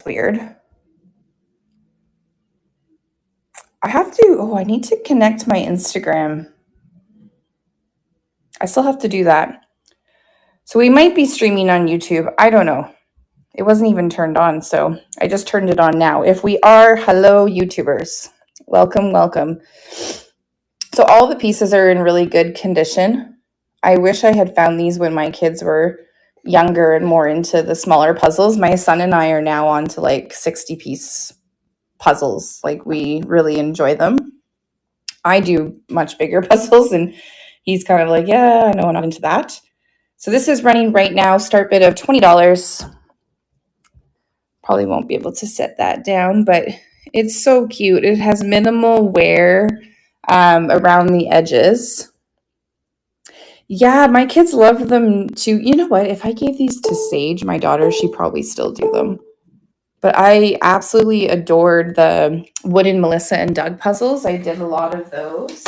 weird. I need to connect my Instagram. I still have to do that. So we might be streaming on YouTube. I don't know. It wasn't even turned on, so I just turned it on now. If we are, hello, YouTubers. Welcome, welcome. So all the pieces are in really good condition. I wish I had found these when my kids were younger and more into the smaller puzzles. My son and I are now on to like 60-piece puzzles. Like, we really enjoy them. I do much bigger puzzles, and he's kind of like, yeah, no, I'm not into that. So this is running right now, start bid of $20. Probably won't be able to set that down, but it's so cute. It has minimal wear around the edges. Yeah, my kids love them too. You know what? If I gave these to Sage, my daughter, she'd probably still do them. But I absolutely adored the wooden Melissa and Doug puzzles. I did a lot of those.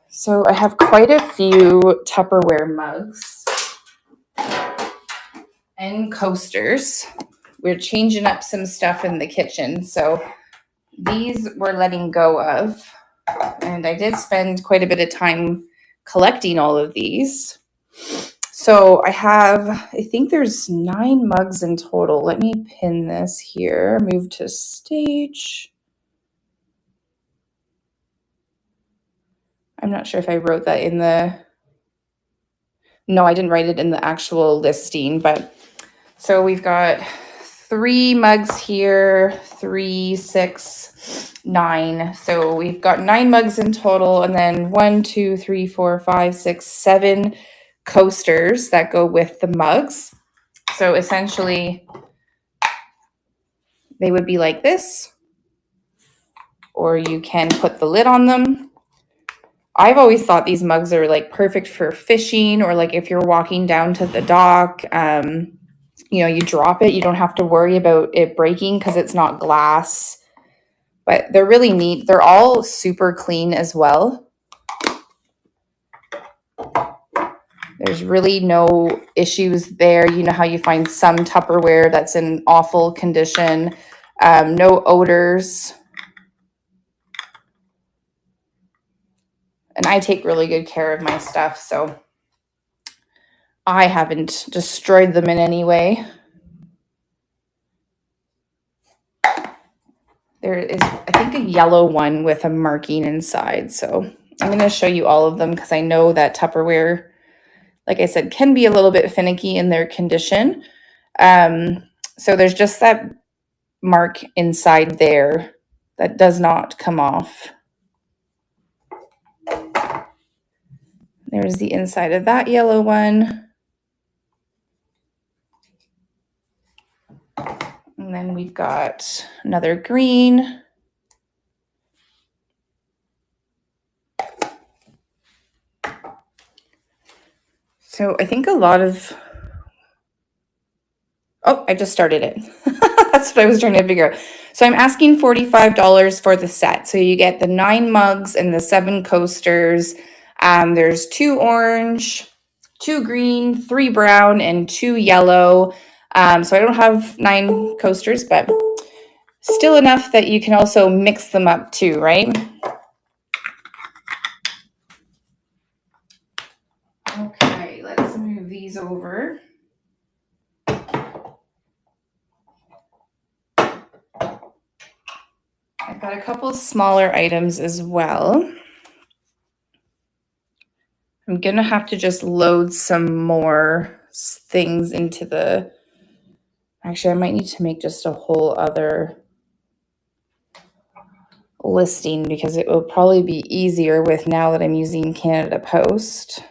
So I have quite a few Tupperware mugs and coasters. We're changing up some stuff in the kitchen, so these we're letting go of. And I did spend quite a bit of time collecting all of these. So I think there's 9 mugs in total. Let me pin this here. Move to stage. I'm not sure if I wrote that in the... No, I didn't write it in the actual listing, but so we've got 3 mugs here, 3, 6, 9. So we've got 9 mugs in total, and then 1, 2, 3, 4, 5, 6, 7 coasters that go with the mugs. So essentially, they would be like this, or you can put the lid on them. I've always thought these mugs are like perfect for fishing, or like if you're walking down to the dock, you drop it, you don't have to worry about it breaking because it's not glass. But they're really neat. They're all super clean as well. There's really no issues there. You know how you find some Tupperware that's in awful condition. No odors. And I take really good care of my stuff, so I haven't destroyed them in any way. There is, I think, a yellow one with a marking inside. So I'm going to show you all of them because I know that Tupperware, like I said, can be a little bit finicky in their condition. So there's just that mark inside there that does not come off. There's the inside of that yellow one. And then we've got another green. So I think a lot of... Oh, I just started it. That's what I was trying to figure out. So I'm asking $45 for the set. So you get the 9 mugs and the 7 coasters. There's 2 orange, 2 green, 3 brown, and 2 yellow. So I don't have 9 coasters, but still enough that you can also mix them up too, right? Okay, let's move these over. I've got a couple smaller items as well. I'm going to have to just load some more things into the... Actually, I might need to make just a whole other listing because it will probably be easier with now that I'm using Canada Post.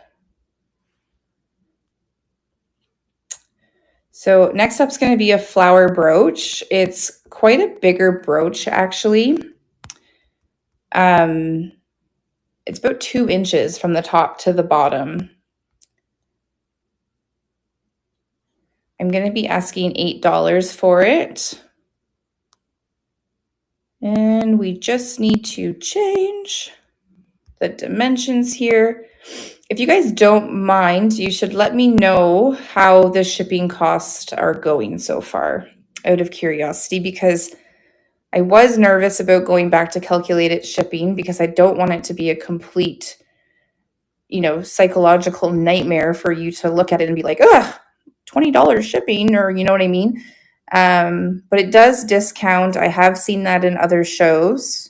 So next up is going to be a flower brooch. It's quite a bigger brooch, actually. It's about 2 inches from the top to the bottom. I'm going to be asking $8 for it. And we just need to change the dimensions here. If you guys don't mind, you should let me know how the shipping costs are going so far, out of curiosity, because I was nervous about going back to calculated shipping because I don't want it to be a complete, psychological nightmare for you to look at it and be like, ugh, $20 shipping, or you know what I mean? But it does discount. I have seen that in other shows.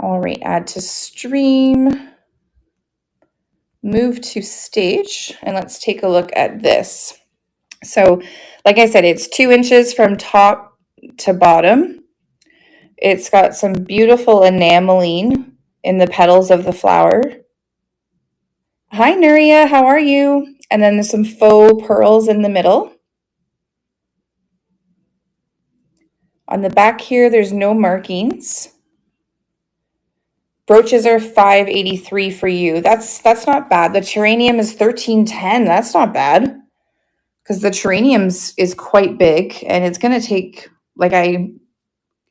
All right, add to stream, move to stage, and let's take a look at this. So, like I said, it's 2 inches from top to bottom. It's got some beautiful enameling in the petals of the flower. Hi, Nuria, how are you? And then there's some faux pearls in the middle. On the back here, there's no markings. Brooches are $5.83 for you. That's not bad. The Terranium is $13.10. That's not bad, because the Terranium is quite big, and it's going to take, like, I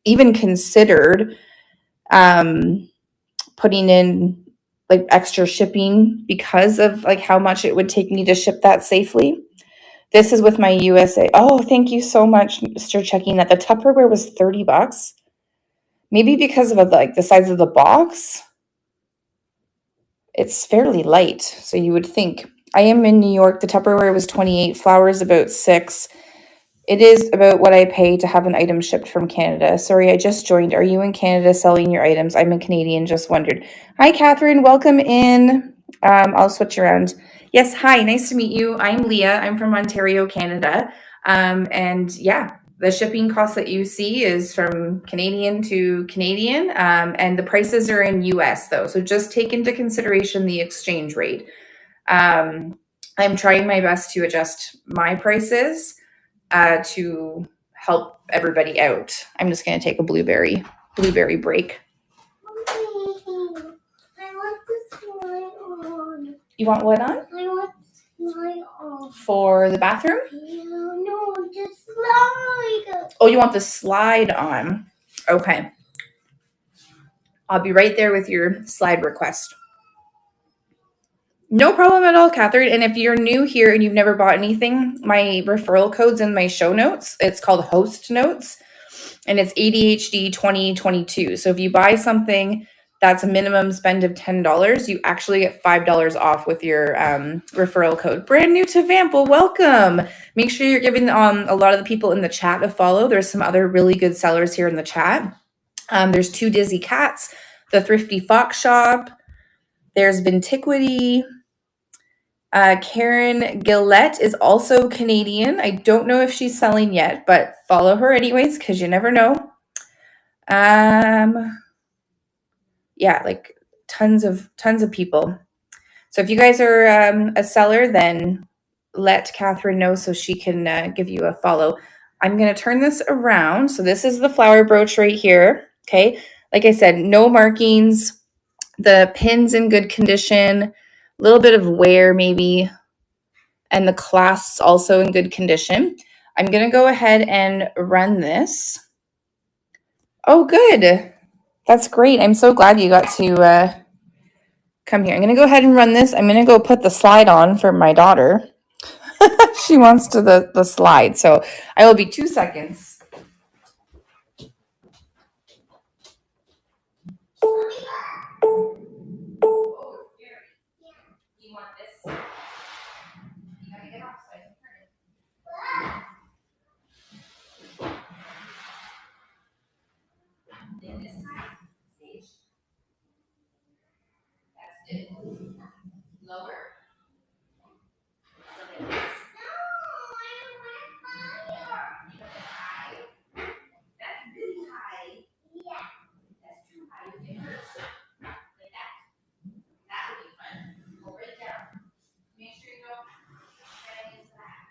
even considered putting in like extra shipping because of like how much it would take me to ship that safely. This is with my USA. Oh, thank you so much, Mr. Checking that. The Tupperware was $30. Maybe because of like the size of the box. It's fairly light, so you would think. I am in New York. The Tupperware was $28. Flowers about $6. It is about what I pay to have an item shipped from Canada. Sorry, I just joined. Are you in Canada selling your items? I'm a Canadian, just wondered. Hi, Catherine. Welcome in. I'll switch around. Yes, hi. Nice to meet you. I'm Leah. I'm from Ontario, Canada. And yeah, the shipping cost that you see is from Canadian to Canadian. And the prices are in US, though. So just take into consideration the exchange rate. I'm trying my best to adjust my prices to help everybody out. I'm just going to take a blueberry break. I want the slide on. You want what on? I want the slide on. For the bathroom? Yeah, no, the slide. Oh, you want the slide on? Okay. I'll be right there with your slide request. No problem at all, Catherine. And if you're new here and you've never bought anything, my referral code's in my show notes. It's called Host Notes, and it's ADHD 2022. So if you buy something that's a minimum spend of $10, you actually get $5 off with your referral code. Brand new to Vamp, welcome. Make sure you're giving a lot of the people in the chat a follow. There's some other really good sellers here in the chat. There's Two Dizzy Cats, the Thrifty Fox Shop. There's Vintiquity. Karen Gillette is also Canadian. I don't know if she's selling yet, but follow her anyways, because you never know. Yeah, like tons of people. So if you guys are a seller, then let Catherine know so she can give you a follow. I'm going to turn this around. So this is the flower brooch right here. Okay. Like I said, no markings. The pin's in good condition. A little bit of wear maybe. And the clasps also in good condition. I'm going to go ahead and run this. Oh, good. That's great. I'm so glad you got to come here. I'm going to go ahead and run this. I'm going to go put the slide on for my daughter. She wants to the slide. So I will be 2 seconds. Lower. That's really high. Yeah. That's too high. It hurts. Like that. That would be fun. Go right down. Make sure you don't bang into that.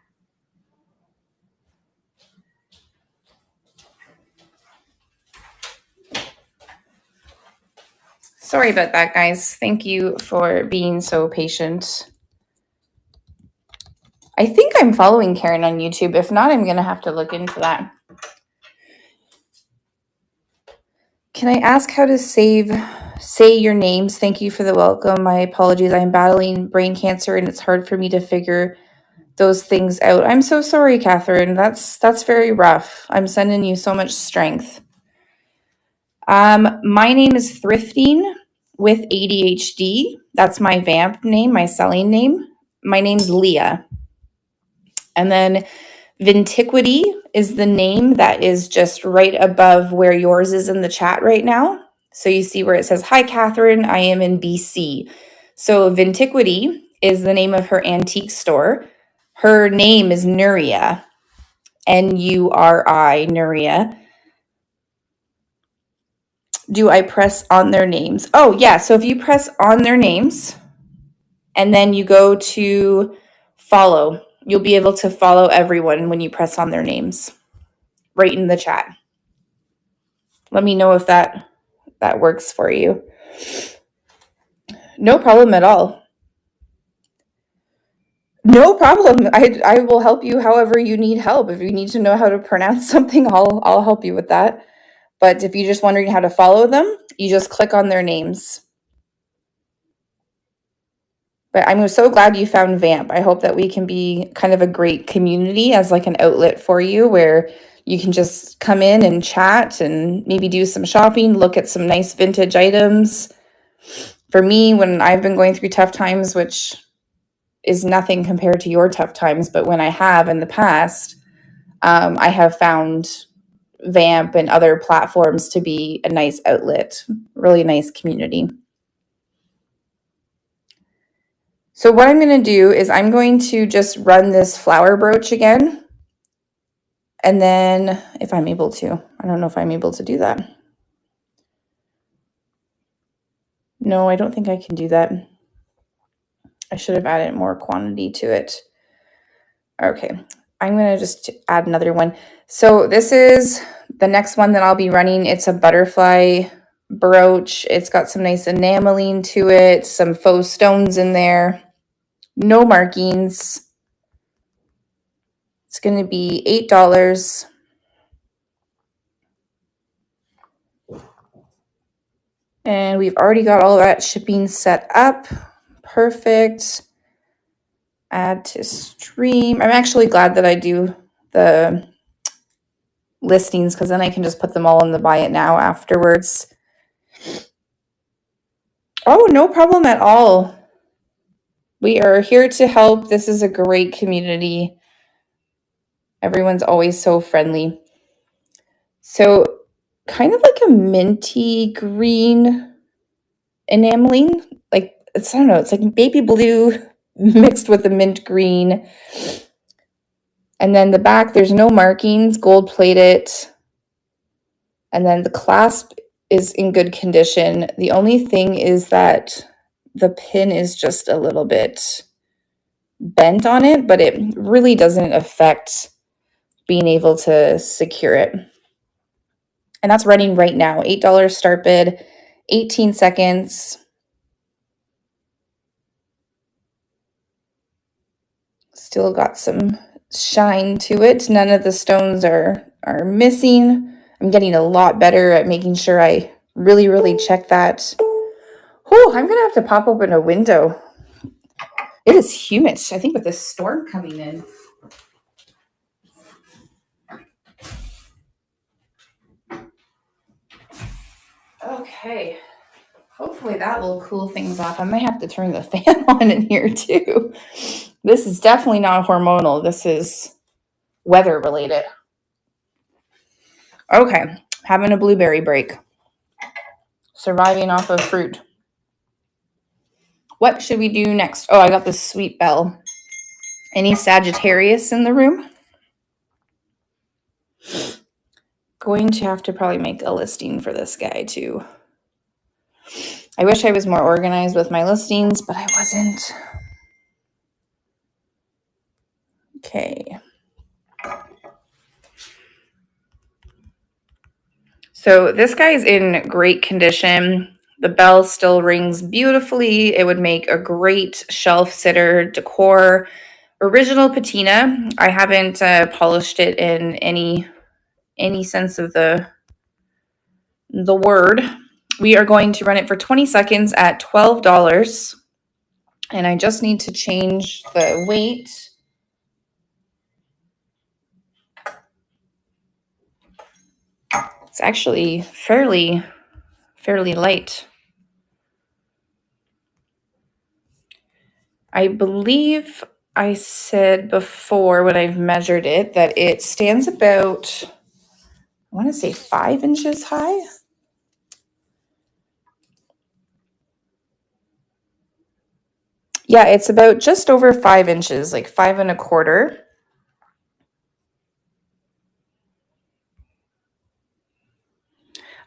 Sorry about that, guys. Thank you for being so patient. I think I'm following Karen on YouTube. If not, I'm going to have to look into that. Can I ask how to save say your names. Thank you for the welcome. My apologies. I'm battling brain cancer and it's hard for me to figure those things out. I'm so sorry, Catherine. That's very rough. I'm sending you so much strength. My name is Thrifting with ADHD. That's my vamp name, my selling name. My name's Leah. And then Vintiquity is the name that is just right above where yours is in the chat right now. So you see where it says, "Hi, Catherine, I am in BC." So Vintiquity is the name of her antique store. Her name is Nuria, Nuri, Nuria. Do I press on their names? Oh, yeah. So if you press on their names and then you go to follow, you'll be able to follow everyone when you press on their names right in the chat. Let me know if that works for you. No problem at all. No problem. I will help you however you need help. If you need to know how to pronounce something, I'll help you with that. But if you're just wondering how to follow them, you just click on their names. But I'm so glad you found Vamp. I hope that we can be kind of a great community as like an outlet for you where you can just come in and chat and maybe do some shopping, look at some nice vintage items. For me, when I've been going through tough times, which is nothing compared to your tough times, but when I have in the past, I have found Vamp and other platforms to be a nice outlet, really nice community. So what I'm going to do is I'm going to just run this flower brooch again. And then if I'm able to, I don't know if I'm able to do that. No, I don't think I can do that. I should have added more quantity to it. Okay, I'm going to just add another one. So this is the next one that I'll be running. It's a butterfly brooch. It's got some nice enameling to it, some faux stones in there, no markings. It's going to be $8. And we've already got all of that shipping set up. Perfect. Add to stream. I'm actually glad that I do the listings because then I can just put them all in the buy it now afterwards. Oh, no problem at all. We are here to help. This is a great community. Everyone's always so friendly. So kind of like a minty green enameling. Like, I don't know, it's like baby blue mixed with a mint green. And then the back, there's no markings, gold plated. And then the clasp is in good condition. The only thing is that the pin is just a little bit bent on it, but it really doesn't affect being able to secure it. And that's running right now. $8 start bid, 18 seconds. Still got some shine to it. None of the stones are missing. I'm getting a lot better at making sure I really check that. Oh, I'm gonna have to pop open a window. It is humid, I think, with this storm coming in. Okay, hopefully that will cool things off. I might have to turn the fan on in here too. This is definitely not hormonal. This is weather related. Okay, having a blueberry break. Surviving off of fruit. What should we do next? Oh, I got this sweet bell. Any Sagittarius in the room? Going to have to probably make a listing for this guy too. I wish I was more organized with my listings, but I wasn't. Okay. So this guy's in great condition. The bell still rings beautifully. It would make a great shelf sitter decor. Original patina. I haven't polished it in any sense of the word. We are going to run it for 20 seconds at $12. And I just need to change the weight. It's actually fairly light. I believe I said before when I've measured it that it stands about, I want to say 5 inches high. Yeah, it's about just over 5 inches, like 5 1/4.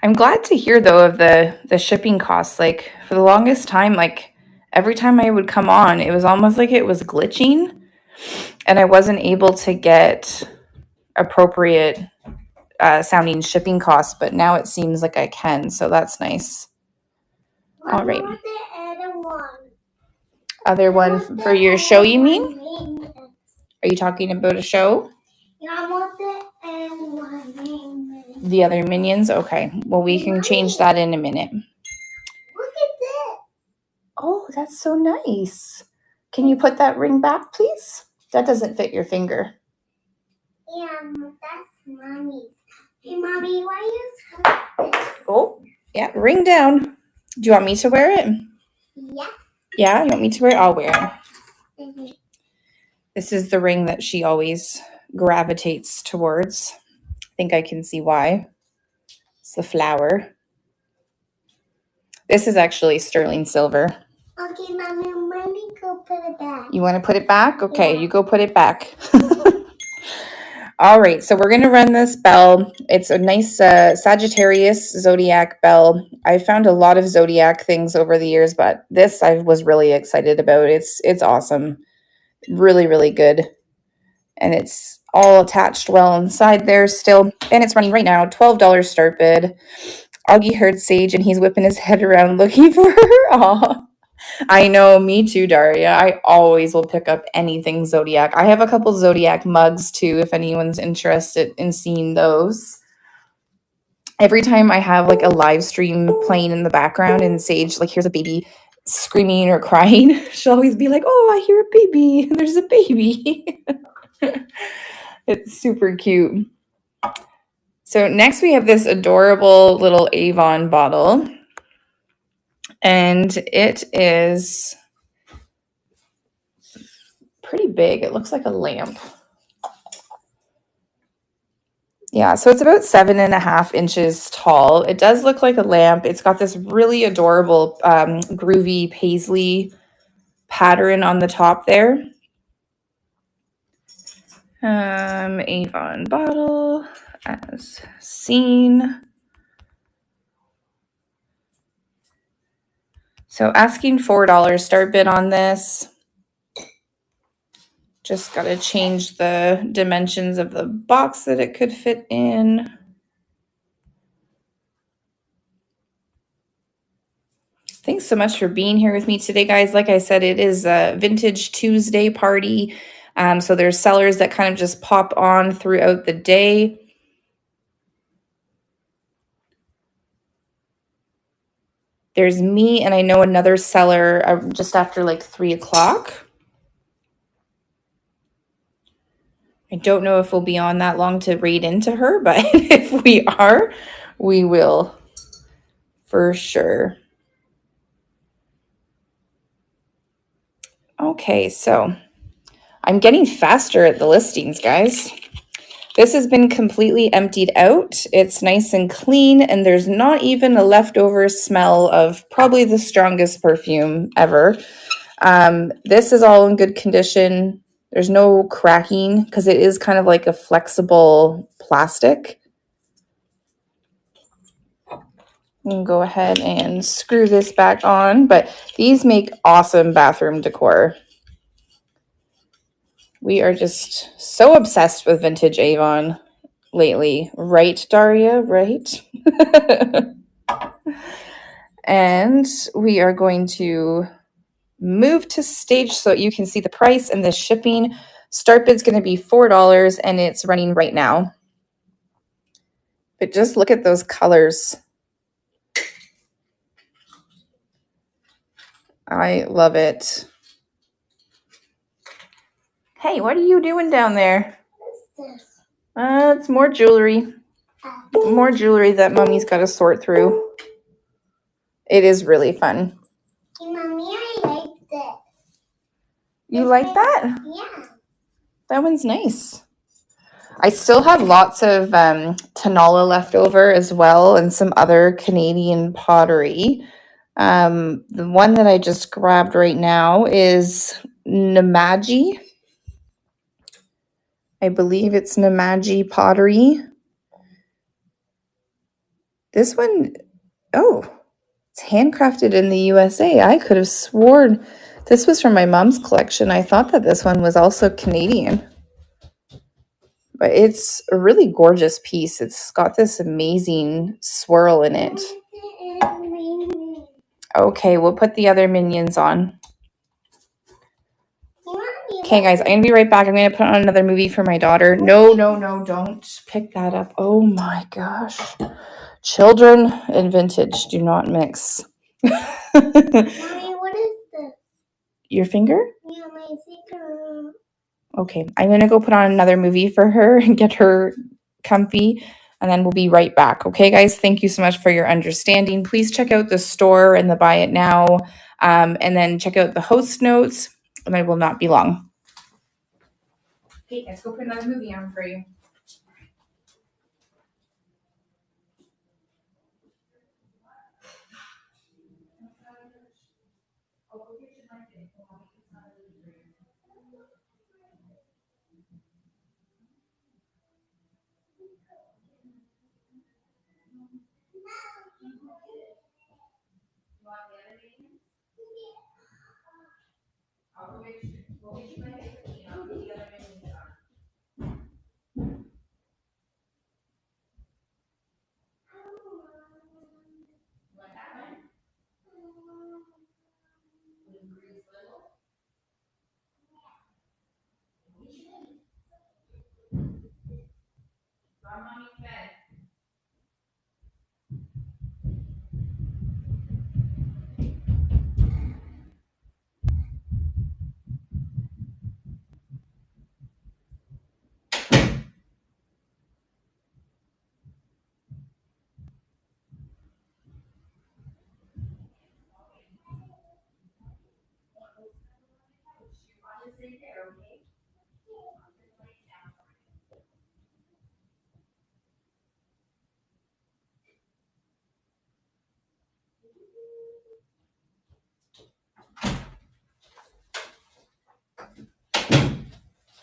I'm glad to hear though of the shipping costs. Like for the longest time, like every time I would come on, it was almost like it was glitching and I wasn't able to get appropriate sounding shipping costs, but now it seems like I can, so that's nice. All right. Other one for your show, you mean? Are you talking about a show? The other minions? Okay. Well, we can change that in a minute. Look at this. Oh, that's so nice. Can you put that ring back, please? That doesn't fit your finger. Yeah, that's Mommy's. Hey, Mommy, why you touch this? Oh, yeah, ring down. Do you want me to wear it? Yeah. Yeah, you want me to wear it? I'll wear it. Mm-hmm. This is the ring that she always gravitates towards. I think I can see why. It's the flower. This is actually sterling silver. Okay, Mommy, let me go put it back. You want to put it back? Okay, yeah. You go put it back. All right, so we're going to run this bell. It's a nice Sagittarius Zodiac bell. I found a lot of Zodiac things over the years, but this I was really excited about. It's awesome. Really, really good. And it's all attached well inside there still. And it's running right now, $12 start bid. Augie heard Sage and he's whipping his head around looking for her. Aw. I know, me too, Daria. I always will pick up anything Zodiac. I have a couple Zodiac mugs too, if anyone's interested in seeing those. Every time I have like a live stream playing in the background and Sage like here's a baby screaming or crying, she'll always be like, "Oh, I hear a baby. There's a baby." It's super cute. So next we have this adorable little Avon bottle. And it is pretty big. It looks like a lamp. Yeah, so it's about 7.5 inches tall. It does look like a lamp. It's got this really adorable groovy paisley pattern on the top there. Avon bottle as seen. So asking $4 start bid on this. Just got to change the dimensions of the box that it could fit in. Thanks so much for being here with me today, guys. Like I said, it is a Vintage Tuesday party. So there's sellers that kind of just pop on throughout the day. There's me and I know another seller just after like 3 o'clock. I don't know if we'll be on that long to raid into her, but if we are, we will for sure. Okay, so I'm getting faster at the listings, guys. This has been completely emptied out. It's nice and clean, and there's not even a leftover smell of probably the strongest perfume ever. This is all in good condition. There's no cracking because it is kind of like a flexible plastic. You can go ahead and screw this back on, but these make awesome bathroom decor. We are just so obsessed with vintage Avon lately. Right, Daria? Right? And we are going to move to stage so you can see the price and the shipping. Start bid's going to be $4 and it's running right now. But just look at those colors. I love it. Hey, what are you doing down there? What's this? It's more jewelry. More jewelry that Mommy's got to sort through. It is really fun. Hey, Mommy, I like this. You like that? Yeah. That one's nice. I still have lots of Tanala left over as well, and some other Canadian pottery. The one that I just grabbed right now is Namaji. I believe it's Namaji pottery. This one, oh, it's handcrafted in the USA. I could have sworn this was from my mom's collection. I thought that this one was also Canadian. But it's a really gorgeous piece. It's got this amazing swirl in it. Okay, we'll put the other minions on. Okay, guys, I'm going to be right back. I'm going to put on another movie for my daughter. No, don't pick that up. Oh my gosh. Children and vintage do not mix. Mommy, what is this? Your finger? Yeah, my finger. Okay, I'm going to go put on another movie for her and get her comfy, and then we'll be right back. Okay, guys, thank you so much for your understanding. Please check out the store and the Buy It Now, and then check out the host notes, and I will not be long. Okay, let's go put another movie on for you.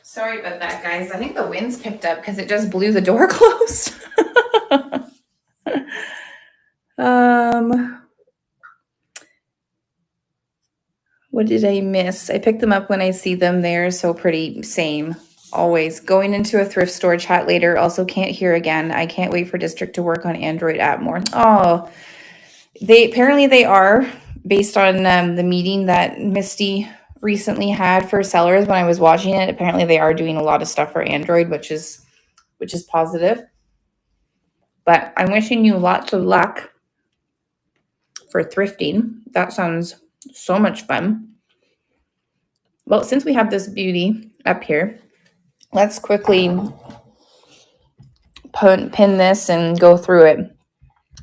Sorry about that, guys. I think the wind's picked up because it just blew the door closed. What did I miss? I picked them up when I see them. They're so pretty. Same. Always. Going into a thrift store chat later. Also can't hear again. I can't wait for District to work on Android app more. Oh, apparently they are, based on the meeting that Misty recently had for sellers when I was watching it. Apparently they are doing a lot of stuff for Android, which is positive. But I'm wishing you lots of luck for thrifting. That sounds so much fun. Well, since we have this beauty up here, let's quickly pin this and go through it.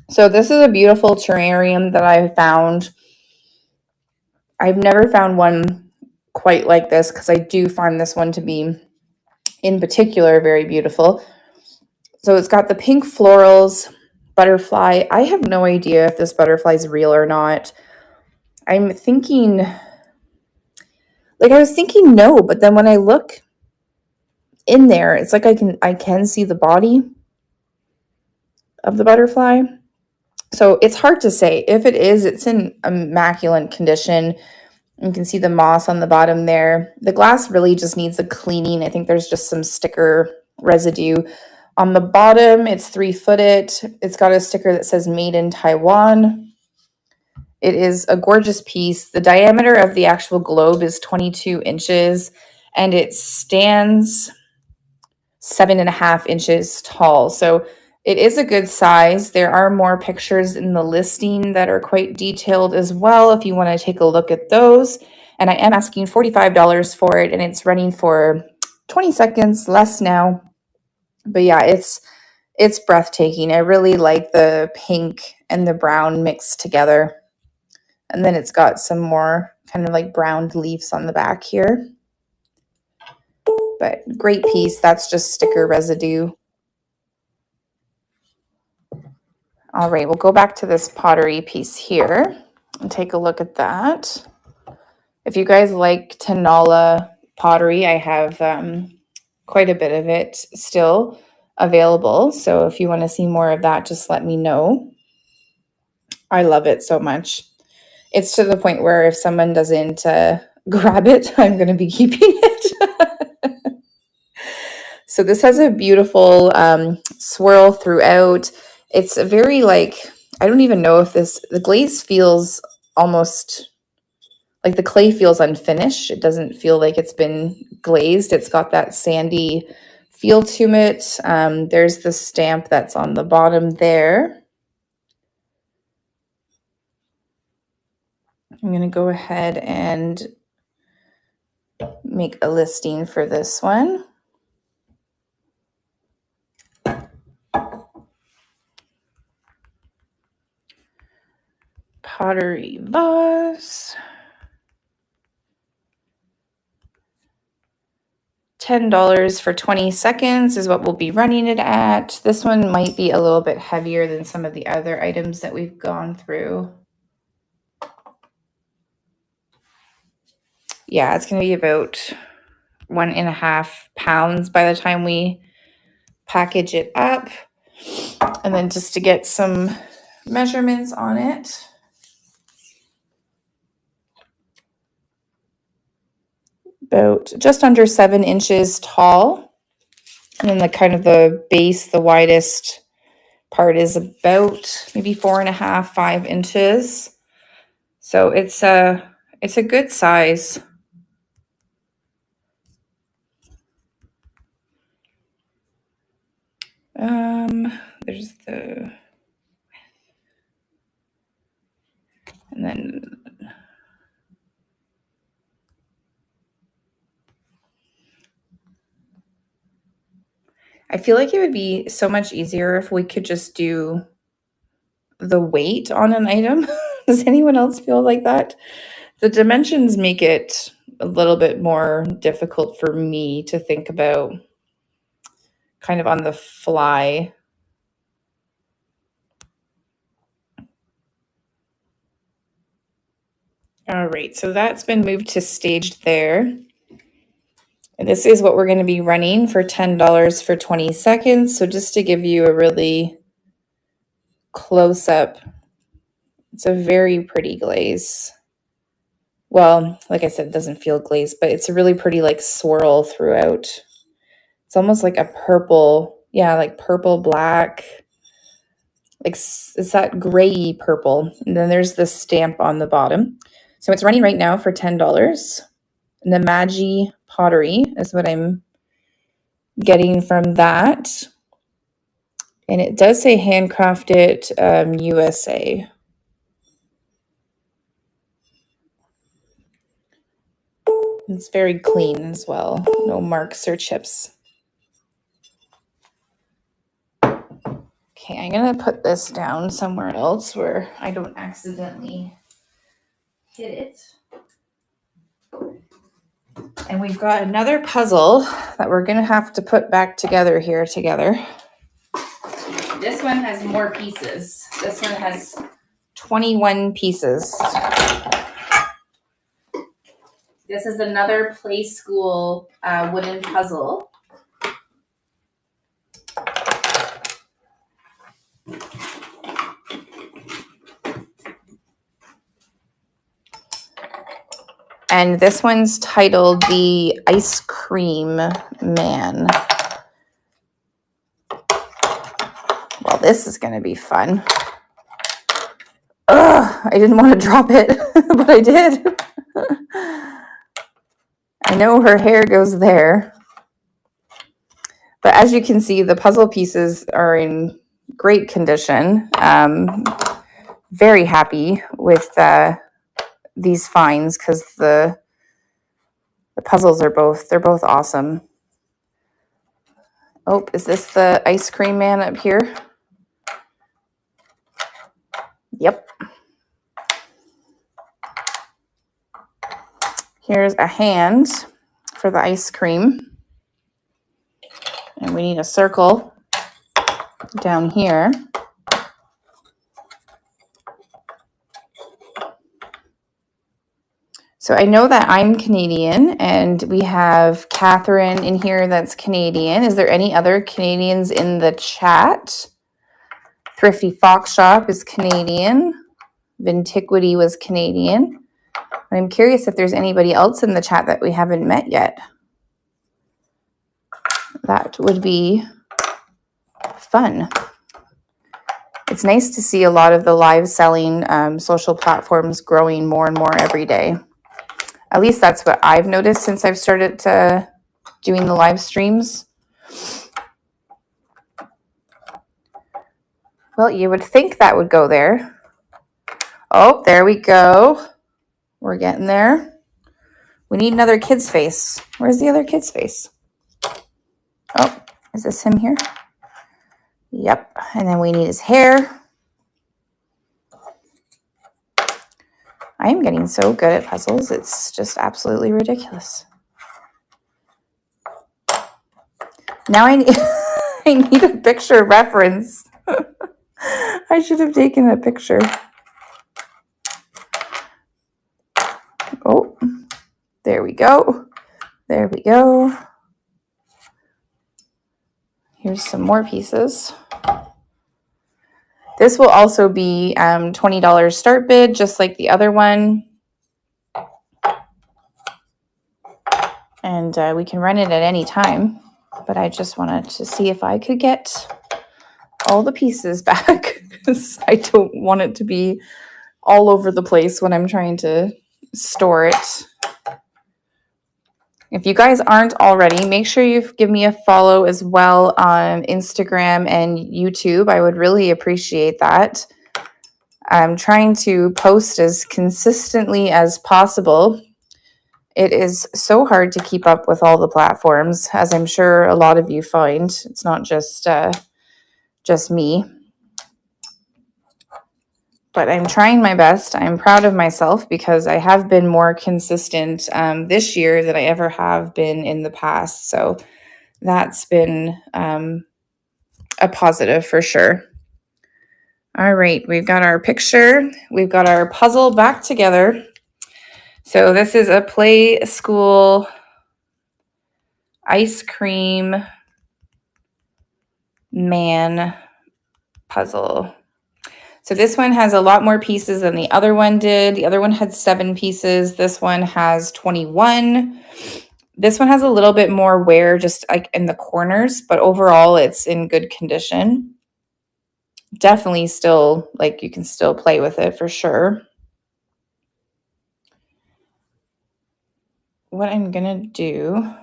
So this is a beautiful terrarium that I found. I've never found one quite like this because I do find this one to be, in particular, very beautiful. So it's got the pink florals, butterfly. I have no idea if this butterfly is real or not. I'm thinking, I was thinking no, but then when I look in there, it's like I can see the body of the butterfly. So it's hard to say. If it is, it's in immaculate condition. You can see the moss on the bottom there. The glass really just needs a cleaning. I think there's just some sticker residue. On the bottom, it's 3-footed. It's got a sticker that says made in Taiwan. It is a gorgeous piece. The diameter of the actual globe is 22 inches, and it stands 7.5 inches tall. So It is a good size. There are more pictures in the listing that are quite detailed as well if you want to take a look at those. And I am asking $45 for it, and it's running for 20 seconds, less now. But yeah, it's breathtaking. I really like the pink and the brown mixed together. And then it's got some more kind of like browned leaves on the back here. But great piece. That's just sticker residue. All right, we'll go back to this pottery piece here and take a look at that. If you guys like Tanala pottery, I have quite a bit of it still available. So if you want to see more of that, just let me know. I love it so much. It's to the point where if someone doesn't grab it, I'm going to be keeping it. So this has a beautiful swirl throughout. It's a very like, I don't even know if the glaze feels almost like the clay feels unfinished. It doesn't feel like it's been glazed. It's got that sandy feel to it. There's the stamp that's on the bottom there. I'm going to go ahead and make a listing for this one. Pottery vase. $10 for 20 seconds is what we'll be running it at. This one might be a little bit heavier than some of the other items that we've gone through. Yeah, it's going to be about 1.5 pounds by the time we package it up. And then just to get some measurements on it. About just under 7 inches tall. And then the kind of the base, the widest part is about maybe 4.5, 5 inches. So it's a good size. There's the, and then I feel like it would be so much easier if we could just do the weight on an item. Does anyone else feel like that? The dimensions make it a little bit more difficult for me to think about kind of on the fly. All right, so that's been moved to staged there. And this is what we're going to be running for $10 for 20 seconds. So just to give you a really close up, it's a very pretty glaze. Well, like I said, it doesn't feel glazed, but it's a really pretty like swirl throughout. It's almost like a purple, yeah, like purple black. Like it's that gray purple. And then there's the stamp on the bottom. So it's running right now for $10. Namaji pottery is what I'm getting from that. And it does say handcrafted USA. It's very clean as well. No marks or chips. Okay, I'm going to put this down somewhere else where I don't accidentally hit it. And we've got another puzzle that we're going to have to put back together here together. This one has more pieces. This one has 21 pieces. This is another Play School wooden puzzle. And this one's titled The Ice Cream Man. Well, this is going to be fun. Ugh, I didn't want to drop it, but I did. I know her hair goes there. But as you can see, the puzzle pieces are in great condition. Very happy with these finds because the puzzles are they're both awesome. Oh, is this the ice cream man up here? Yep. Here's a hand for the ice cream. And we need a circle down here. So I know that I'm Canadian, and we have Catherine in here that's Canadian. Is there any other Canadians in the chat? Thrifty Fox Shop is Canadian. Vintiquity was Canadian. I'm curious if there's anybody else in the chat that we haven't met yet. That would be fun. It's nice to see a lot of the live selling social platforms growing more and more every day. At least that's what I've noticed since I've started doing the live streams. Well, you would think that would go there. Oh, there we go. We're getting there. We need another kid's face. Where's the other kid's face? Oh, is this him here? Yep. And then we need his hair. I am getting so good at puzzles. It's just absolutely ridiculous. Now I need, I need a picture reference. I should have taken a picture. Oh, there we go. There we go. Here's some more pieces. This will also be $20 start bid, just like the other one. And we can run it at any time. But I just wanted to see if I could get all the pieces back, because I don't want it to be all over the place when I'm trying to store it. If you guys aren't already, make sure you give me a follow as well on Instagram and YouTube. I would really appreciate that. I'm trying to post as consistently as possible. It is so hard to keep up with all the platforms, as I'm sure a lot of you find. It's not just me. But I'm trying my best. I'm proud of myself because I have been more consistent this year than I ever have been in the past. So that's been a positive for sure. All right, we've got our picture. We've got our puzzle back together. So this is a Play School ice cream man puzzle. So this one has a lot more pieces than the other one did. The other one had 7 pieces. This one has 21. This one has a little bit more wear just like in the corners, but overall it's in good condition. Definitely still, like, you can still play with it for sure. What I'm gonna do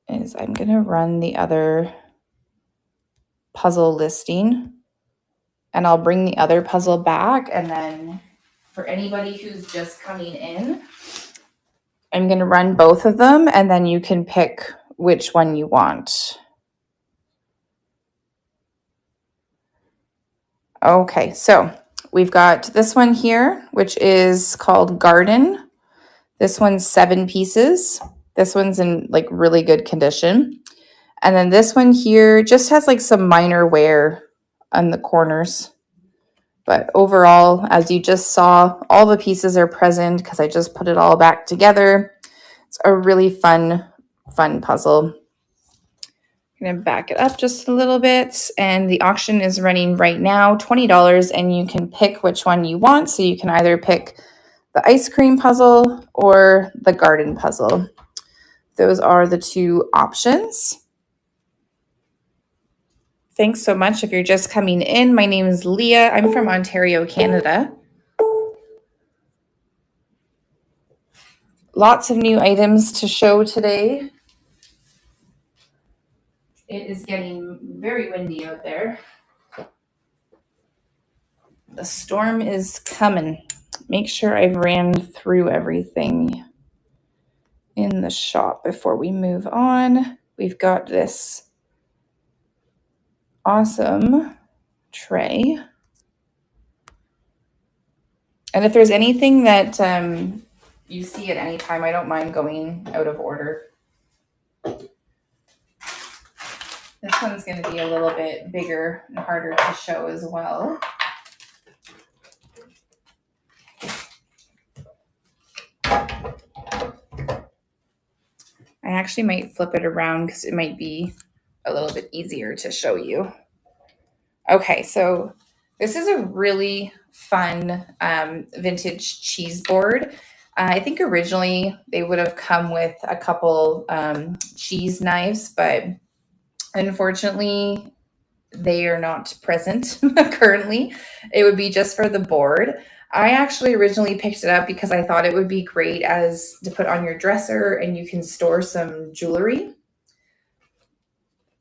is I'm gonna run the other puzzle listing, and I'll bring the other puzzle back, and then for anybody who's just coming in, I'm going to run both of them, and then you can pick which one you want. Okay, so we've got this one here, which is called Garden. This one's 7 pieces. This one's in like really good condition. And then this one here just has like some minor wear on the corners. But overall, as you just saw, all the pieces are present because I just put it all back together. It's a really fun puzzle. I'm going to back it up just a little bit. And the auction is running right now, $20, and you can pick which one you want. So you can either pick the ice cream puzzle or the garden puzzle. Those are the 2 options. Thanks so much if you're just coming in. My name is Leah. I'm from Ontario, Canada. Lots of new items to show today. It is getting very windy out there. The storm is coming. Make sure I've ran through everything in the shop before we move on. We've got this awesome tray. And if there's anything that you see at any time, I don't mind going out of order. This one's going to be a little bit bigger and harder to show as well. I actually might flip it around because it might be a little bit easier to show you. Okay, so this is a really fun vintage cheese board. I think originally they would have come with a couple cheese knives, but unfortunately they are not present currently. It would be just for the board. I actually originally picked it up because I thought it would be great as to put on your dresser and you can store some jewelry.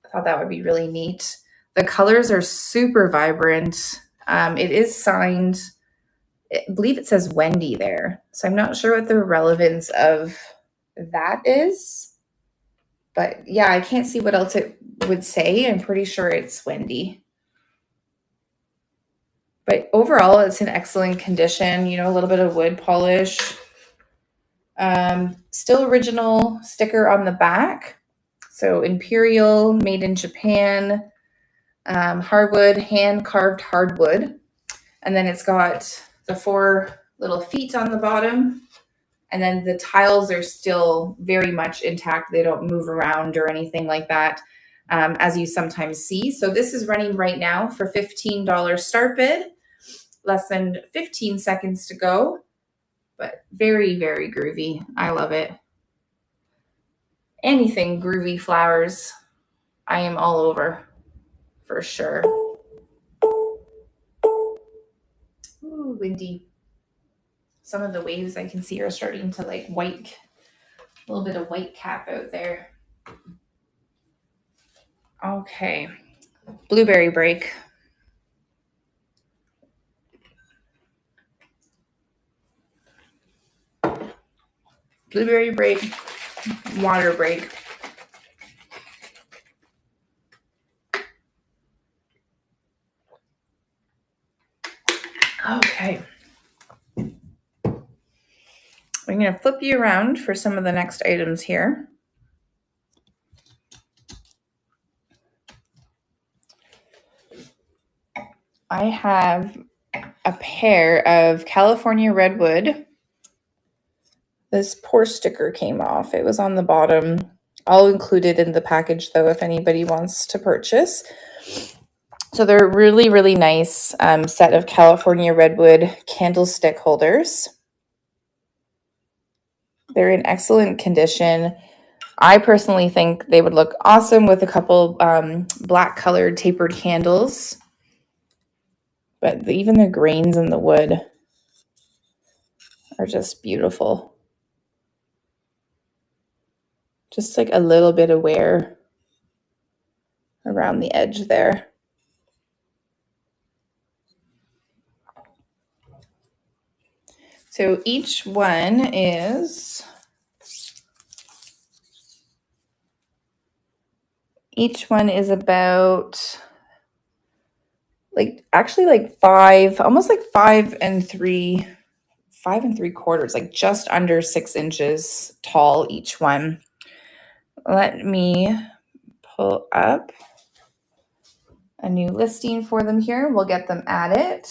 I thought that would be really neat. The colors are super vibrant. It is signed, I believe it says Wendy there. So I'm not sure what the relevance of that is. But yeah, I can't see what else it would say. I'm pretty sure it's Wendy. But overall, it's in excellent condition. You know, a little bit of wood polish. Still original sticker on the back. So Imperial, made in Japan. Hardwood, hand-carved hardwood. And then it's got the 4 little feet on the bottom. And then the tiles are still very much intact. They don't move around or anything like that, as you sometimes see. So this is running right now for $15 start bid. Less than 15 seconds to go, but very, very groovy. I love it. Anything groovy flowers, I am all over for sure. Ooh, windy. Some of the waves I can see are starting to like white, a little bit of white cap out there. Okay, blueberry break. Blueberry break, water break. Okay. I'm going to flip you around for some of the next items here. I have a pair of California Redwood. This poor sticker came off. It was on the bottom. I'll include it in the package though if anybody wants to purchase. So they're really, really nice set of California Redwood candlestick holders. They're in excellent condition. I personally think they would look awesome with a couple black colored tapered candles. But even the grains in the wood are just beautiful. Just like a little bit of wear around the edge there. So each one is about like actually like 5, almost like 5 3/4, like just under 6 inches tall each one. Let me pull up a new listing for them here. We'll get them added.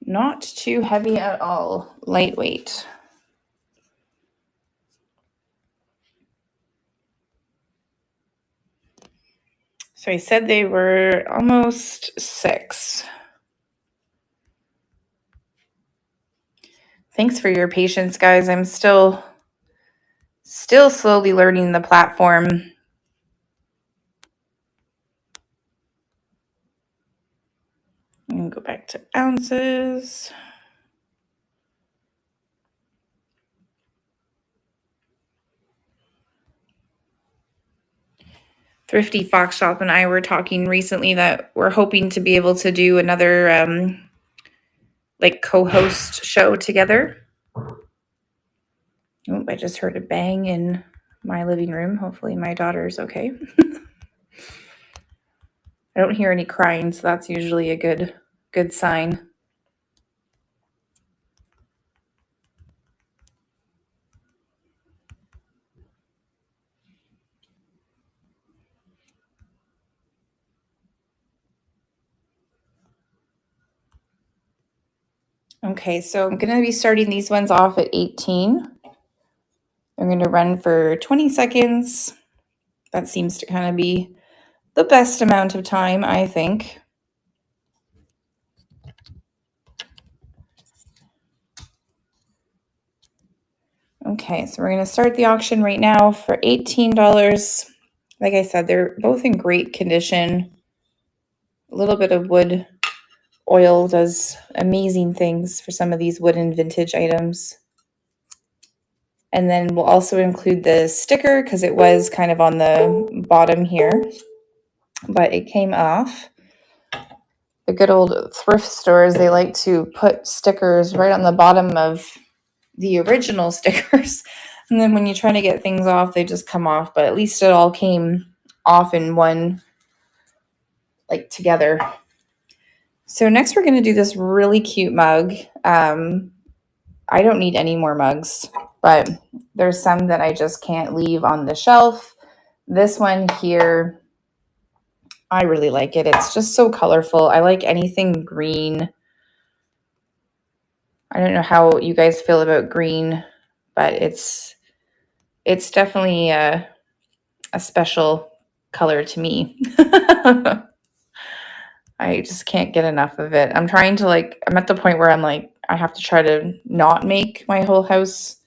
Not too heavy at all, lightweight. So I said they were almost 6. Thanks for your patience, guys. I'm still slowly learning the platform. I'm gonna go back to ounces. Thrifty Fox Shop and I were talking recently that we're hoping to be able to do another like co-host show together. Oh, I just heard a bang in my living room. Hopefully my daughter's okay. I don't hear any crying, so that's usually a good sign. Okay, so I'm going to be starting these ones off at 18. I'm going to run for 20 seconds. That seems to kind of be the best amount of time, I think. Okay, so we're going to start the auction right now for $18. Like I said, they're both in great condition. A little bit of wood oil does amazing things for some of these wooden vintage items. And then we'll also include the sticker because it was kind of on the bottom here, but it came off. The good old thrift stores, they like to put stickers right on the bottom of the original stickers. And then when you try to get things off, they just come off. But at least it all came off in one, like together. So next we're going to do this really cute mug. I don't need any more mugs, but there's some that I just can't leave on the shelf. This one here, I really like it. It's just so colorful. I like anything green. I don't know how you guys feel about green, but it's definitely a special color to me. I just can't get enough of it. I'm trying to I'm at the point where I'm like, I have to try to not make my whole house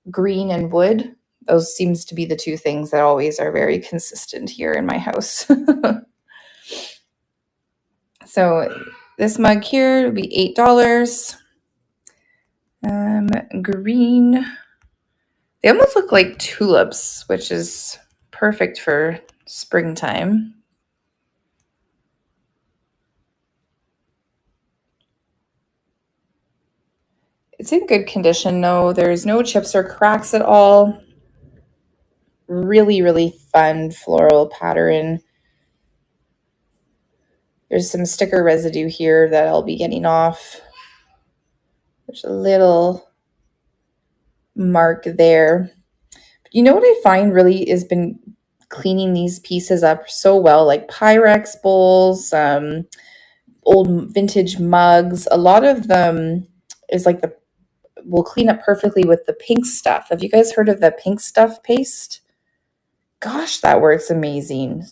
green and wood. Those seems to be the two things that always are very consistent here in my house. So this mug here would be $8. Green. They almost look like tulips, which is perfect for springtime. It's in good condition, though. There's no chips or cracks at all. Really, really fun floral pattern. There's some sticker residue here that I'll be getting off. There's a little mark there. You know what I find really has been cleaning these pieces up so well, like Pyrex bowls, old vintage mugs. A lot of them is like will clean up perfectly with the pink stuff. Have you guys heard of the pink stuff paste? Gosh, that works amazing.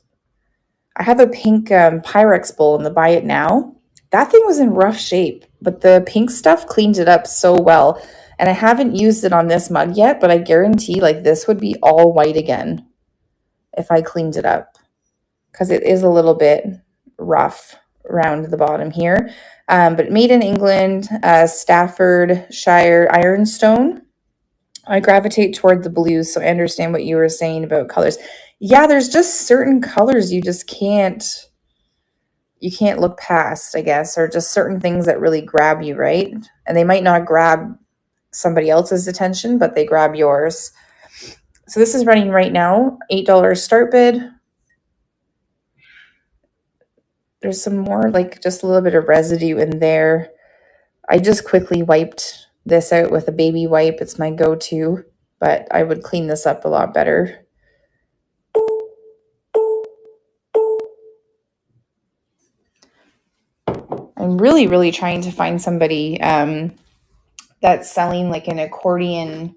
I have a pink Pyrex bowl in the Buy It Now. That thing was in rough shape, but the pink stuff cleaned it up so well. And I haven't used it on this mug yet, but I guarantee this would be all white again if I cleaned it up, because it is a little bit rough around the bottom here. But made in England, Staffordshire ironstone. I gravitate toward the blues, so I understand what you were saying about colors. Yeah, there's just certain colors you just can't look past, I guess, or just certain things that really grab you, right? And they might not grab somebody else's attention, but they grab yours. So this is running right now, $8 start bid. There's some more, just a little bit of residue in there. I just quickly wiped this out with a baby wipe. It's my go-to, but I would clean this up a lot better. I'm really, really trying to find somebody that's selling an accordion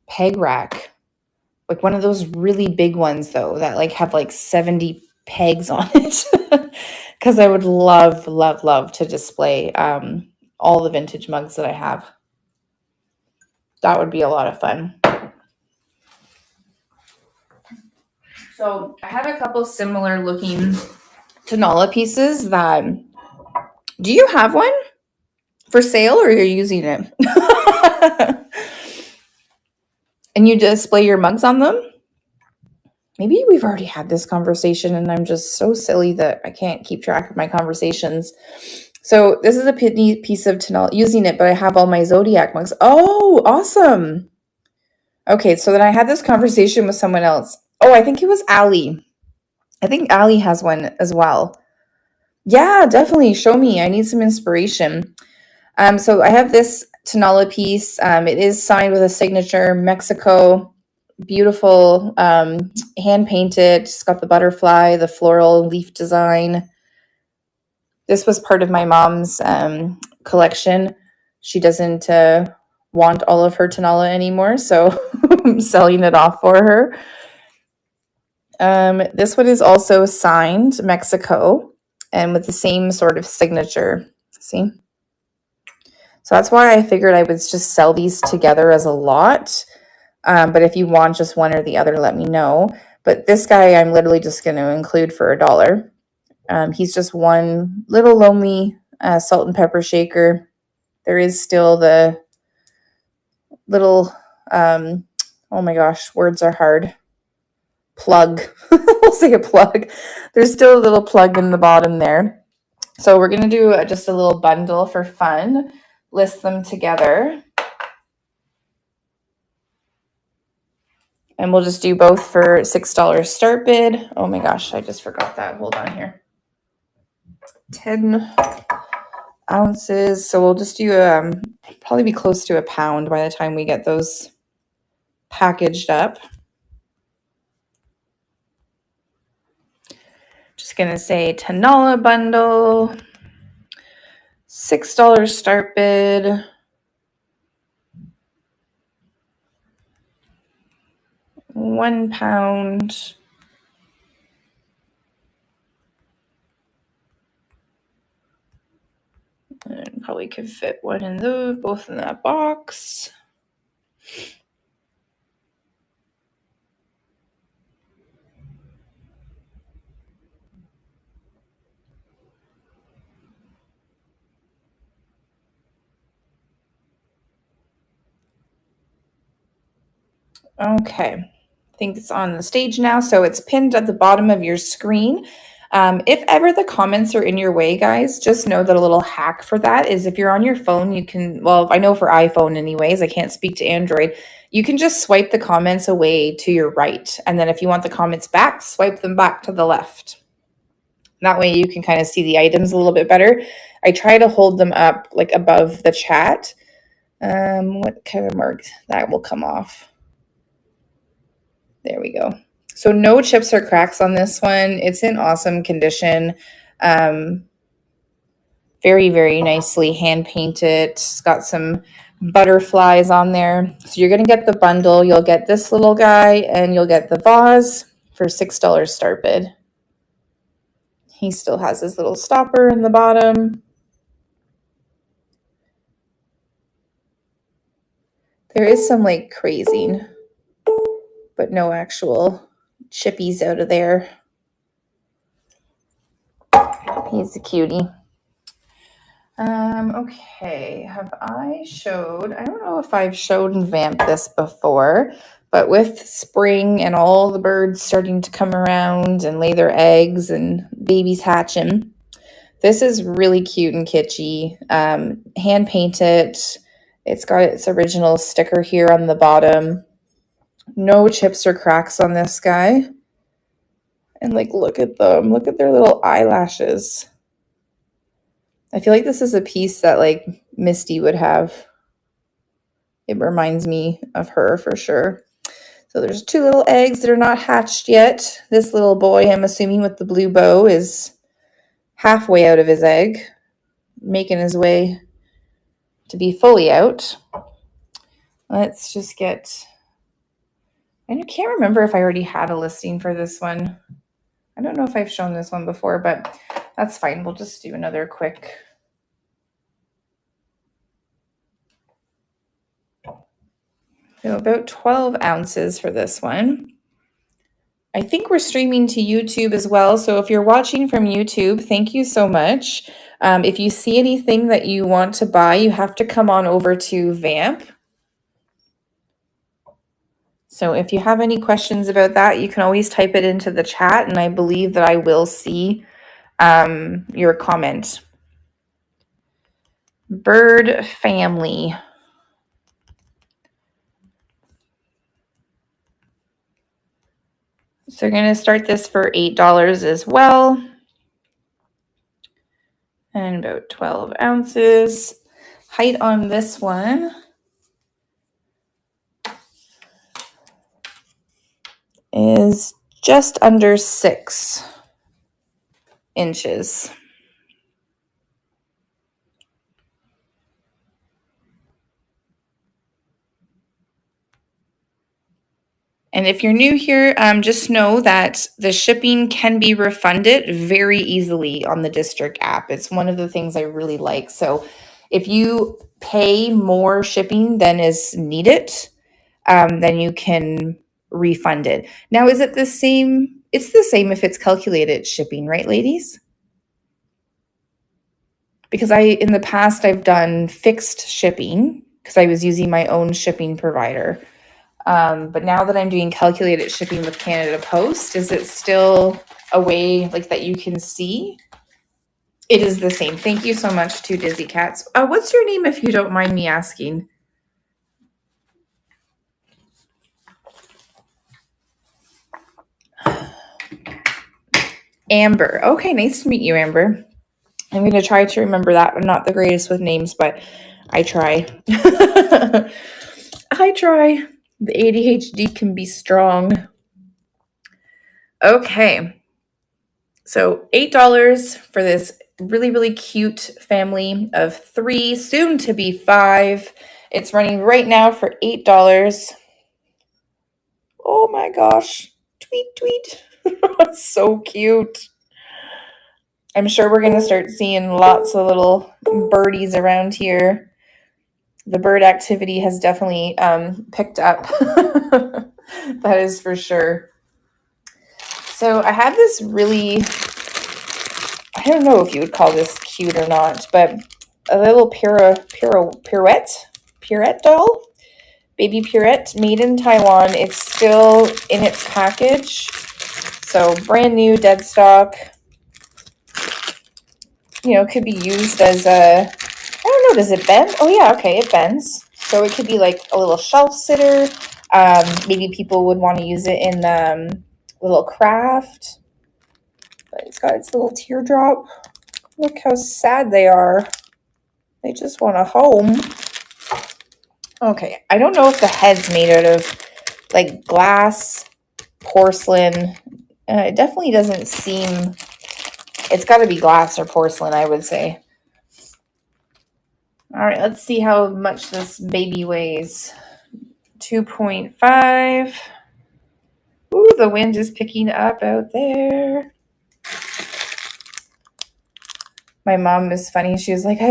peg rack, one of those really big ones though that have 70 pegs on it, because I would love to display all the vintage mugs that I have. That would be a lot of fun. So I have a couple similar looking Tonala pieces that, do you have one for sale or you're using it? And you display your mugs on them? maybe we've already had this conversation and I'm just so silly that I can't keep track of my conversations. So this is a piece of Tenala using it, but I have all my Zodiac mugs. Oh, awesome. Okay, so then I had this conversation with someone else. Oh, I think it was Allie. I think Allie has one as well. Yeah, definitely. Show me. I need some inspiration. So I have this Tenala piece. It is signed with a signature, Mexico. Beautiful, hand painted. It's got the butterfly, the floral leaf design. This was part of my mom's collection. She doesn't want all of her Tenala anymore, so I'm selling it off for her. This one is also signed Mexico and with the same sort of signature. See? So that's why I figured I would just sell these together as a lot. But if you want just one or the other, let me know. But this guy, I'm literally just going to include for $1. He's just one little lonely salt and pepper shaker. There is still the little, oh my gosh, words are hard. Plug. We'll say a plug. There's still a little plug in the bottom there. So we're going to do just a little bundle for fun. List them together. And we'll just do both for $6 start bid. Oh my gosh, I just forgot that. Hold on here. 10 ounces. So we'll just do probably be close to £1 by the time we get those packaged up. Just gonna say Tenala bundle, $6 start bid. £1. And probably could fit one in those, both in that box. Okay, I think it's on the stage now. So it's pinned at the bottom of your screen. If ever the comments are in your way, guys, just know that a little hack for that is if you're on your phone, you can, well, I know for iPhone anyways, I can't speak to Android. You can just swipe the comments away to your right. And then if you want the comments back, swipe them back to the left. That way you can kind of see the items a little bit better. I try to hold them up like above the chat. What kind of mark? That will come off. There we go. So no chips or cracks on this one. It's in awesome condition. Very, very nicely hand painted. It's got some butterflies on there. So you're going to get the bundle. You'll get this little guy and you'll get the vase for $6 start bid. He still has his little stopper in the bottom. There is some like crazing, but no actual chippies out of there. He's a cutie. Okay, have I showed, I don't know if I've showed and vamped this before, but with spring and all the birds starting to come around and lay their eggs and babies hatching, this is really cute and kitschy. Hand painted. It's got its original sticker here on the bottom. No chips or cracks on this guy. And like, look at them. Look at their little eyelashes. I feel like this is a piece that like Misty would have. It reminds me of her for sure. So there's 2 little eggs that are not hatched yet. This little boy, I'm assuming with the blue bow, is halfway out of his egg, making his way to be fully out. Let's just get, I can't remember if I already had a listing for this one. I don't know if I've shown this one before, but that's fine. We'll just do another quick. So about 12 ounces for this one. I think we're streaming to YouTube as well. So if you're watching from YouTube, thank you so much. If you see anything that you want to buy, you have to come on over to Vamp. So if you have any questions about that, you can always type it into the chat, and I believe that I will see your comment. Bird family. So you're going to start this for $8 as well. And about 12 ounces. Height on this one is just under 6 inches. And if you're new here, just know that the shipping can be refunded very easily on the District app. It's one of the things I really like. So if you pay more shipping than is needed, then you can refund it. Now, is it the same? It's the same if it's calculated shipping, right, ladies? Because in the past, I've done fixed shipping because I was using my own shipping provider. But now that I'm doing calculated shipping with Canada Post, is it still a way like that you can see? It is the same. Thank you so much to Dizzy Cats. What's your name, if you don't mind me asking? Amber. Okay, nice to meet you, Amber. I'm going to try to remember that. I'm not the greatest with names, but I try. I try. The ADHD can be strong. Okay. So $8 for this really, really cute family of 3, soon to be 5. It's running right now for $8. Oh my gosh. Tweet, tweet. So cute. I'm sure we're going to start seeing lots of little birdies around here. The bird activity has definitely picked up. That is for sure. So I have this really, I don't know if you would call this cute or not, but a little Pierrette doll, baby Pierrette, made in Taiwan. It's still in its package. So brand new, dead stock. You know, could be used as a, I don't know, does it bend? Oh yeah, okay, it bends. So it could be like a little shelf sitter. Maybe people would want to use it in little craft. But it's got its little teardrop. Look how sad they are. They just want a home. Okay, I don't know if the head's made out of like glass, porcelain. It definitely doesn't seem, it's got to be glass or porcelain, I would say. All right, let's see how much this baby weighs. 2.5. Ooh, the wind is picking up out there. My mom is funny. She was like,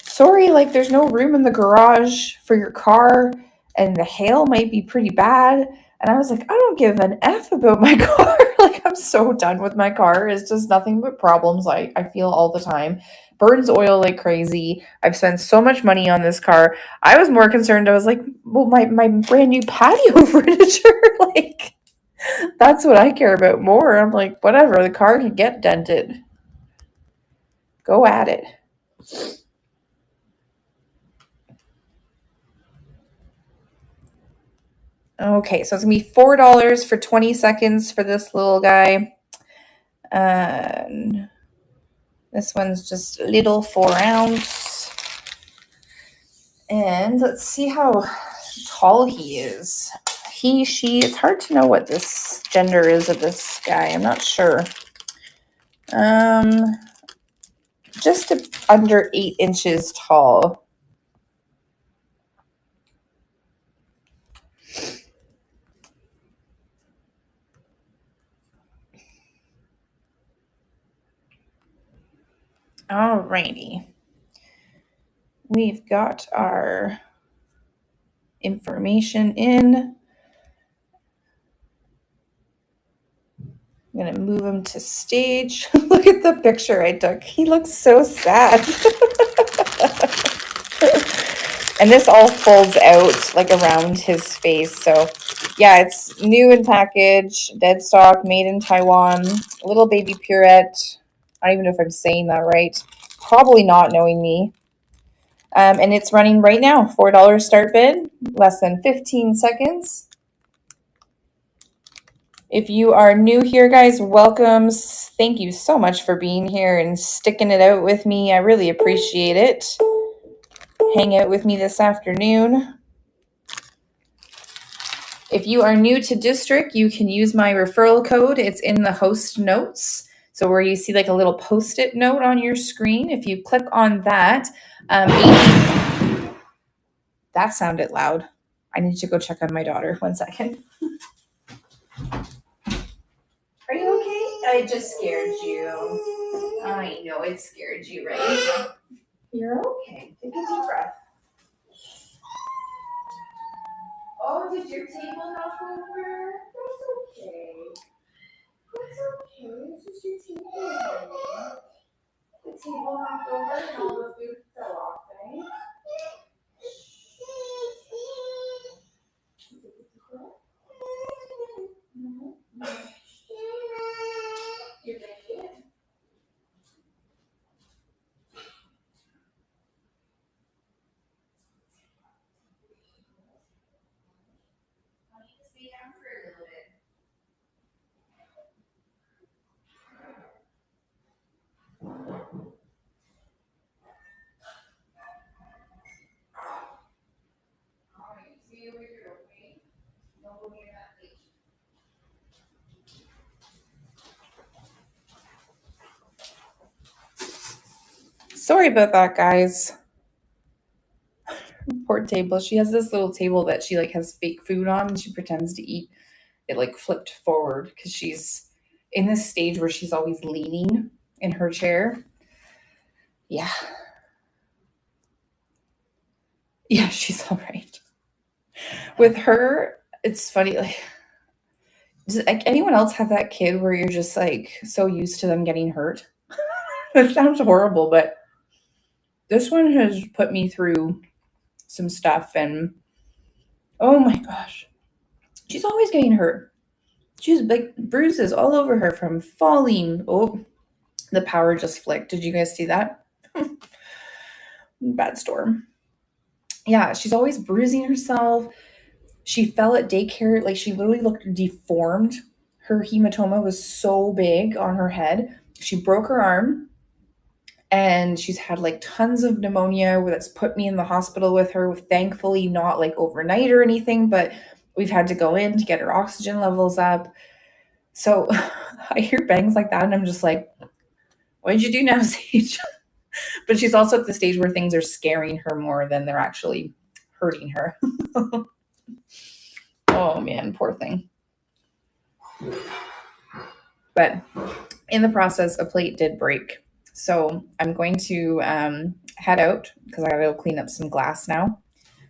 sorry, like there's no room in the garage for your car and the hail might be pretty bad. And I was like, I don't give an F about my car. Like, I'm so done with my car. It's just nothing but problems. I feel all the time. Burns oil like crazy. I've spent so much money on this car. I was more concerned. I was like, well, my brand new patio furniture, like, that's what I care about more. I'm like, whatever, the car can get dented. Go at it. Okay, so it's going to be $4 for 20 seconds for this little guy. And this one's just a little 4 ounce. And let's see how tall he is. He, she, it's hard to know what this gender is of this guy. I'm not sure. Just under 8 inches tall. Alrighty. We've got our information in. I'm going to move him to stage. Look at the picture I took. He looks so sad. And this all folds out like around his face. So Yeah, it's new in package, dead stock, made in Taiwan, little baby purette. I don't even know if I'm saying that right. Probably not, knowing me. And it's running right now. $4 start bid, less than 15 seconds. If you are new here, guys, welcome. Thank you so much for being here and sticking it out with me. I really appreciate it. Hang out with me this afternoon. If you are new to District, you can use my referral code. It's in the host notes. So where you see like a little post-it note on your screen, if you click on that, that sounded loud. I need to go check on my daughter. 1 second. Are you okay? I just scared you. I know it scared you, right? You're okay. Take a deep breath. Oh, did your table knock over? That's okay. That's okay. It's just your table. The table knocked over and all the food fell off, right? You're good. Stay down for a little bit. All right, see you later, okay? Don't go near that plate. Sorry about that, guys. Poor table. She has this little table that she like has fake food on and she pretends to eat it like flipped forward because she's in this stage where she's always leaning in her chair. Yeah. Yeah, she's all right. With her, it's funny, like, does like anyone else have that kid where you're just like so used to them getting hurt? It sounds horrible, but this one has put me through some stuff and oh my gosh. She's always getting hurt. She's like bruises all over her from falling. Oh, the power just flicked. Did you guys see that? Bad storm. Yeah, she's always bruising herself. She fell at daycare. Like she literally looked deformed. Her hematoma was so big on her head. She broke her arm and she's had like tons of pneumonia that's put me in the hospital with her. Thankfully, not like overnight or anything, but we've had to go in to get her oxygen levels up. So I hear bangs like that and I'm just like, what did you do now, Sage? But she's also at the stage where things are scaring her more than they're actually hurting her. Oh man, poor thing. But in the process, a plate did break. So I'm going to head out because I gotta go clean up some glass now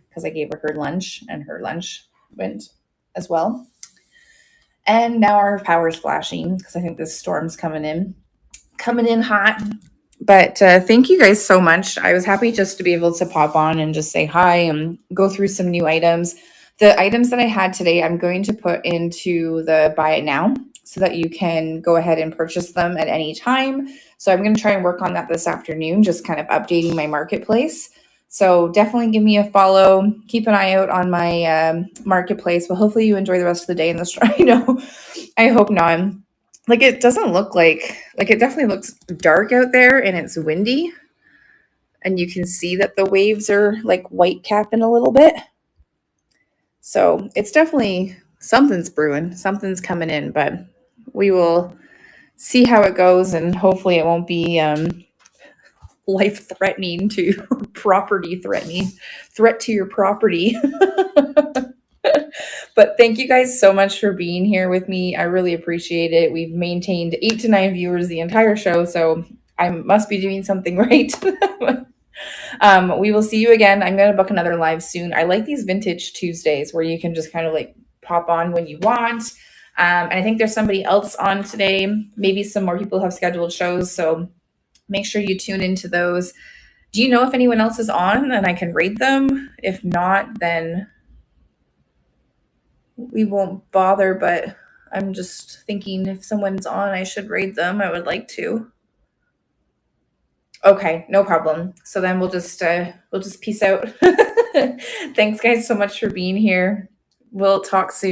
because I gave her lunch and her lunch went as well. And now our power's flashing because I think this storm's coming in hot. But thank you guys so much. I was happy just to be able to pop on and just say hi and go through some new items. The items that I had today, I'm going to put into the buy it now so that you can go ahead and purchase them at any time. So I'm going to try and work on that this afternoon, just kind of updating my marketplace. So definitely give me a follow. Keep an eye out on my marketplace. Well, hopefully you enjoy the rest of the day in the store. I know. I hope not. Like it doesn't look like it definitely looks dark out there and it's windy. And you can see that the waves are like white capping a little bit. So it's definitely something's brewing, something's coming in, but we will see how it goes and hopefully it won't be life threatening to property threatening, threat to your property. But thank you guys so much for being here with me. I really appreciate it. We've maintained 8 to 9 viewers the entire show, so I must be doing something right. We will see you again. I'm going to book another live soon. I like these vintage Tuesdays where you can just kind of like pop on when you want. And I think there's somebody else on today. Maybe some more people have scheduled shows, so make sure you tune into those. Do you know if anyone else is on and I can rate them? If not, then we won't bother, but I'm just thinking if someone's on, I should raid them. I would like to. Okay, no problem. So then we'll just peace out. Thanks guys so much for being here. We'll talk soon.